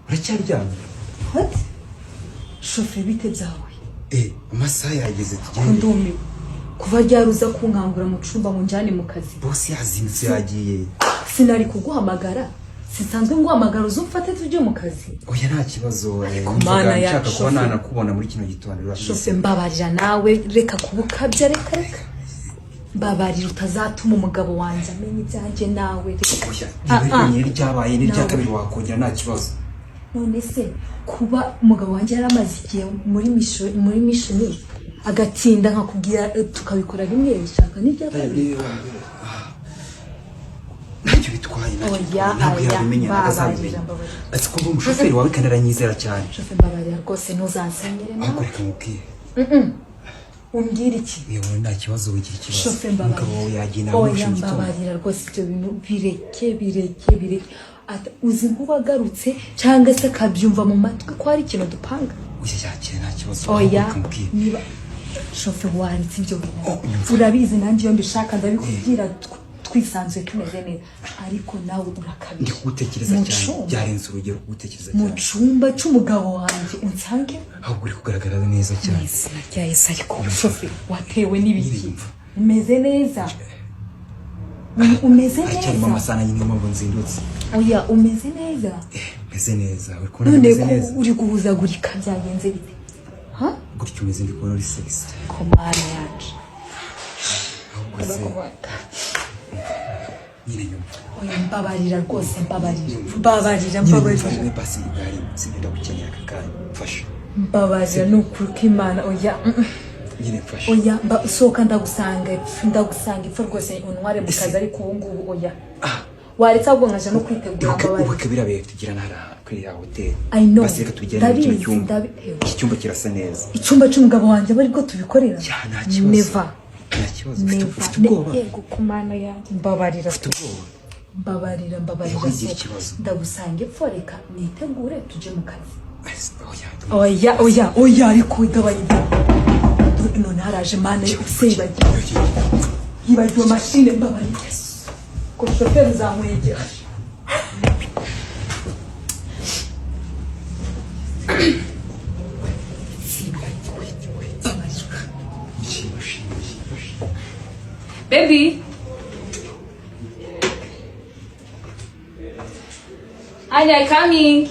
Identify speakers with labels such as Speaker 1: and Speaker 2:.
Speaker 1: Uracyaryamye?
Speaker 2: What? Shoferi bite byawe?
Speaker 1: Amasaha yageze tugende.
Speaker 2: Ndumiwe. Kuva ryaruza kunkangura mu cumba ngo njane mu kazi.
Speaker 1: Boss yazindutse yagiye.
Speaker 2: Sinari kuguhamagara. Sinsanzwe nguhamagara uzumfate tujye mu kazi.
Speaker 1: Oya nta kibazo.
Speaker 2: Mana ya
Speaker 1: nshaka kuba nanakubona muri kino gitondo.
Speaker 2: Shoferi mbabarira nawe reka kubukabya reka. Mbabarira utazatuma umugabo wanjye amenya ibyanjye nawe.
Speaker 1: Oya, niba ryabaye n'irya kabiri wakongera nta kibazo.
Speaker 2: None se kuba umugabo wanjye yaramaze igihe muri mission agatinda nkakubwira tukabikora rimwe bishaka n'ibya kabiri.
Speaker 1: Ntacyo bitwaye ntabwo yabimenya azabimenya. Ati ko umushoferi wawe kandi aranyizera cyane.
Speaker 2: Shoferi mbabarira rwose ntuzansenyere nawe.
Speaker 1: Ariko reka mubwire.
Speaker 2: Umbwira iki?
Speaker 1: Yewe nta kibazo wigira ikibazo.
Speaker 2: Shoferi mbabarira.
Speaker 1: Umugabo wawe yagiye
Speaker 2: Oya mbabarira rwose ibyo bintu bireke. Uzi nkubagarutse cyangwa se kabyumva mu matwi ko hari ikintu dupanga.
Speaker 1: Uye yakire nta kibazo.
Speaker 2: Oya niba shoferi waritse ibyo bintu. Urabizi nanjye iyo mbishaka ndabikubwira twisanzwe tumeze neza ariko nawe urakabije.
Speaker 1: Ndi kugutekereza cyane byarenze urugero kugutekereza cyane.
Speaker 2: Mu cyumba cy'umugabo wanjye unsange
Speaker 1: ahubwo uri kugaragara neza cyane.
Speaker 2: Yes ariko shoferi watewe n'ibiki. Umeze neza. Umeze neza.
Speaker 1: Acyarimo amasana nyine mpamvu nzindutse.
Speaker 2: Oya umeze neza.
Speaker 1: Meze neza. Uri kubona meze neza.
Speaker 2: Uri guhuzagurika byagenze bite? Ha?
Speaker 1: Gutyo umeze ndi kubona uri sexy.
Speaker 2: Komana yacu.
Speaker 1: Nyine nyuma.
Speaker 2: Oya mbabarira rwose mbabarira.
Speaker 1: Basi bari sinenda gukenera akanya. Fasha.
Speaker 2: Mbabarira n'ukuri k'Imana oya.
Speaker 1: Nyine fasha.
Speaker 2: Oya soka ndagusanga ipfa rwose untware mu kazi ariko ubu ngubu oya. Waretse ahubwo nkaje no kwitegura mbabarira.
Speaker 1: Ubu kabirabe tugira nara kuri ya hotel.
Speaker 2: Basi
Speaker 1: reka tugende mu cyumba. Iki cyumba kirasa neza.
Speaker 2: Icyumba cy'umugabo wanjye bari bwo tubikorera.
Speaker 1: Nta kibazo.
Speaker 2: Never.
Speaker 1: Nta kibazo. Ufite ubwoba.
Speaker 2: Yego kumana yanjye mbabarira.
Speaker 1: Ufite ubwoba.
Speaker 2: Mbabarira ndagusanga ipfa reka nitegure tuje mu kazi. Oya ariko igabanya none haraje mana yibagiwe mashine mbabarira ko shoferi uzamwegera.
Speaker 3: Baby. Anya coming.